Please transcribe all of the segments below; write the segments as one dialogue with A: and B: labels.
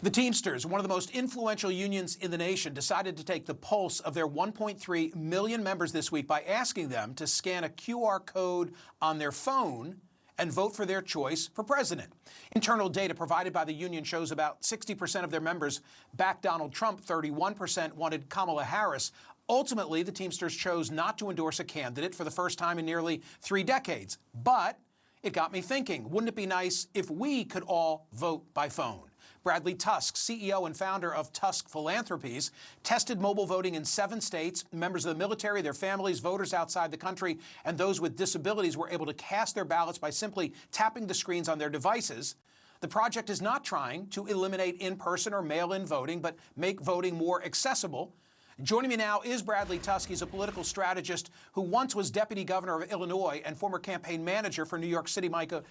A: The Teamsters, one of the most influential unions in the nation, decided to take the pulse of their 1.3 million members this week by asking them to scan a QR code on their phone and vote for their choice for president. Internal data provided by the union shows about 60% of their members backed Donald Trump, 31% wanted Kamala Harris. Ultimately, the Teamsters chose not to endorse a candidate for the first time in nearly 3 decades. But it got me thinking, wouldn't it be nice if we could all vote by phone? Bradley Tusk, CEO and founder of Tusk Philanthropies, tested mobile voting in 7 states. Members of the military, their families, voters outside the country, and those with disabilities were able to cast their ballots by simply tapping the screens on their devices. The project is not trying to eliminate in-person or mail-in voting, but make voting more accessible. Joining me now is Bradley Tusk. He's a political strategist who once was deputy governor of Illinois and former campaign manager for New York City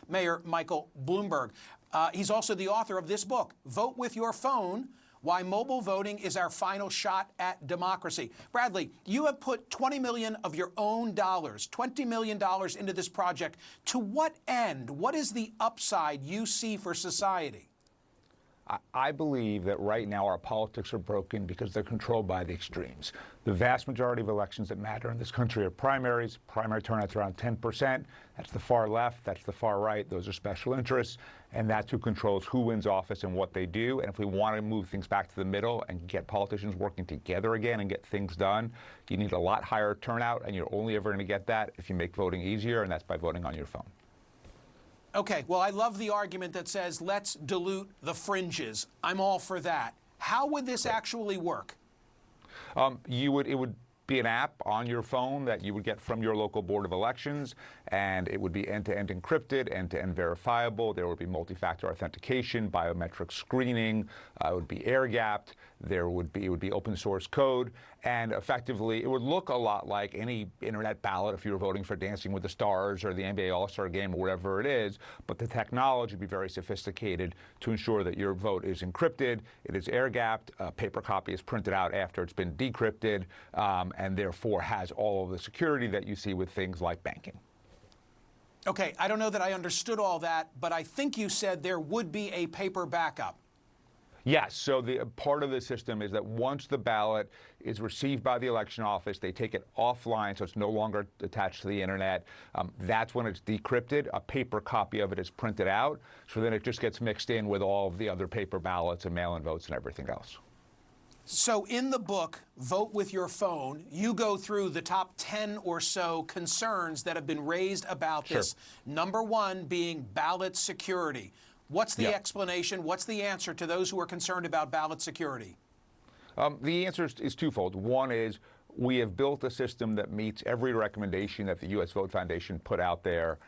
A: Mayor Michael Bloomberg. He's also the author of this book, Vote with Your Phone, Why Mobile Voting is Our Final Shot at Democracy. Bradley, you have put $20 million of your own dollars, $20 million into this project. To what end? What is the upside you see for society?
B: I believe that right now our politics are broken because they're controlled by the extremes. The vast majority of elections that matter in this country are primaries. Primary turnout's around 10%. That's the far left. That's the far right. Those are special interests. And that's who controls who wins office and what they do. And if we want to move things back to the middle and get politicians working together again and get things done, you need a lot higher turnout. And you're only ever going to get that if you make voting easier, and that's by voting on your phone.
A: Okay, well, I love the argument that says, let's dilute the fringes. I'm all for that. How would this actually work?
B: It would be an app on your phone that you would get from your local board of elections, and it would be end-to-end encrypted, end-to-end verifiable. There would be multi-factor authentication, biometric screening. It would be air-gapped. It would be open source code, and effectively it would look a lot like any internet ballot if you were voting for Dancing with the Stars or the NBA All-Star Game or whatever it is, but the technology would be very sophisticated to ensure that your vote is encrypted, it is air-gapped, a paper copy is printed out after it's been decrypted, and therefore has all of the security that you see with things like banking.
A: Okay, I don't know that I understood all that, but I think you said there would be a paper backup.
B: Yes, so the part of the system is that once the ballot is received by the election office, they take it offline, so it's no longer attached to the internet. That's when it's decrypted. A paper copy of it is printed out, so then it just gets mixed in with all of the other paper ballots and mail-in votes and everything else.
A: So in the book, Vote with Your Phone, you go through the top 10 or so concerns that have been raised about this. Number 1 being ballot security. What's the explanation? What's the answer to those who are concerned about ballot security?
B: The answer is twofold. One is we have built a system that meets every recommendation that the U.S. Vote Foundation put out there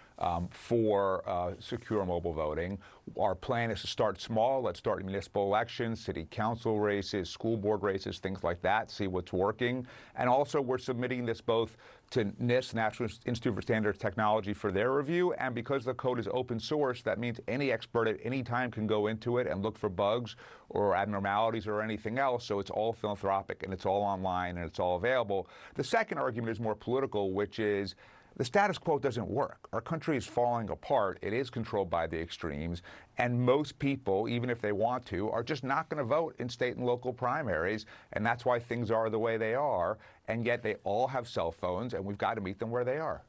B: for secure mobile voting. Our plan is to start small. Let's start in municipal elections, city council races, school board races, things like that, see what's working. And also we're submitting this both to NIST, National Institute for Standards Technology, for their review. And because the code is open source, that means any expert at any time can go into it and look for bugs or abnormalities or anything else. So it's all philanthropic and it's all online and it's all available. The second argument is more political, which is the status quo doesn't work. Our country is falling apart. It is controlled by the extremes. And most people, even if they want to, are just not going to vote in state and local primaries. And that's why things are the way they are. And yet they all have cell phones, and we've got to meet them where they are.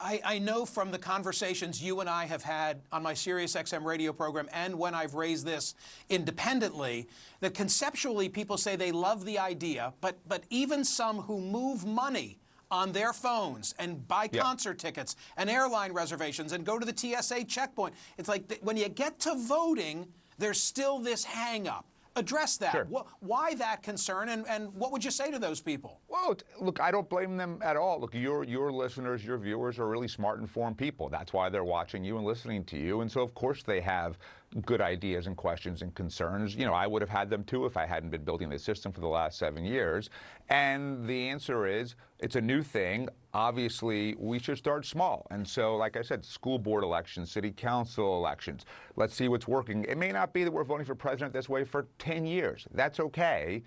A: I know from the conversations you and I have had on my SiriusXM radio program and when I've raised this independently, that conceptually people say they love the idea, but even some who move money on their phones and buy concert tickets and airline reservations and go to the TSA checkpoint. It's like when you get to voting, there's still this hang-up. Address that.
B: Sure.
A: Why that concern, and what would you say to those people?
B: Well, look, I don't blame them at all. Look, your listeners, your viewers are really smart, informed people. That's why they're watching you and listening to you. And so, of course, they have good ideas and questions and concerns. You know, I would have had them too if I hadn't been building this system for the last 7 years. And the answer is, it's a new thing. Obviously, we should start small. And so, like I said, school board elections, city council elections, let's see what's working. It may not be that we're voting for president this way for 10 years. That's okay.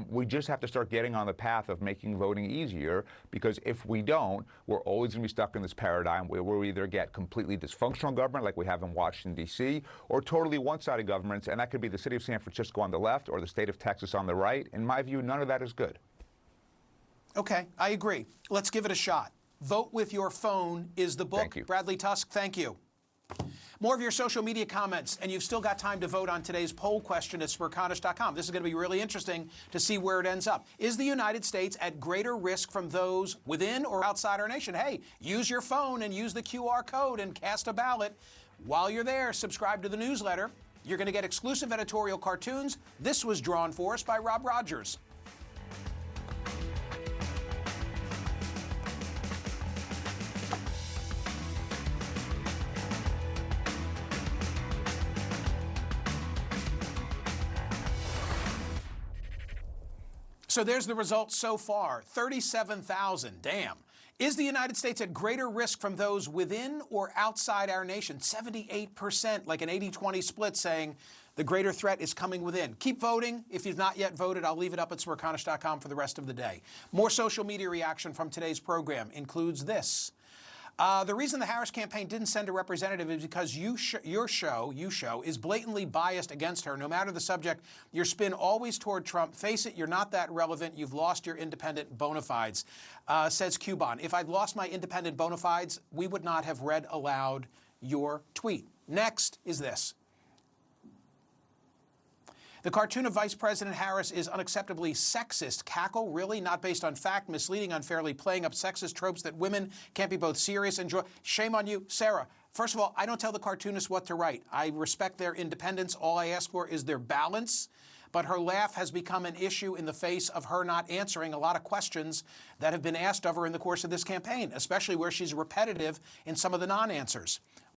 B: We just have to start getting on the path of making voting easier, because if we don't, we're always going to be stuck in this paradigm where we either get completely dysfunctional government like we have in Washington, D.C., or totally one-sided governments, and that could be the city of San Francisco on the left or the state of Texas on the right. In my view, none of that is good.
A: Okay, I agree. Let's give it a shot. Vote with your phone is the book.
B: Thank you.
A: Bradley Tusk, thank you. More of your social media comments, and you've still got time to vote on today's poll question at Smerconish.com. This is going to be really interesting to see where it ends up. Is the United States at greater risk from those within or outside our nation? Hey, use your phone and use the QR code and cast a ballot. While you're there, subscribe to the newsletter. You're going to get exclusive editorial cartoons. This was drawn for us by Rob Rogers. So there's the results so far, 37,000, damn. Is the United States at greater risk from those within or outside our nation? 78%, like an 80-20 split, saying the greater threat is coming within. Keep voting. If you've not yet voted, I'll leave it up at Smerconish.com for the rest of the day. More social media reaction from today's program includes this. The reason the Harris campaign didn't send a representative is because your show is blatantly biased against her. No matter the subject, your spin always toward Trump. Face it, you're not that relevant. You've lost your independent bona fides, says Cuban. If I'd lost my independent bona fides, we would not have read aloud your tweet. Next is this. The cartoon of Vice President Harris is unacceptably sexist. Cackle? Really? Not based on fact, misleading, unfairly playing up sexist tropes that women can't be both serious and joy. Shame on you. Sarah, first of all, I don't tell the cartoonists what to write. I respect their independence. All I ask for is their balance. But her laugh has become an issue in the face of her not answering a lot of questions that have been asked of her in the course of this campaign, especially where she's repetitive in some of the non-answers.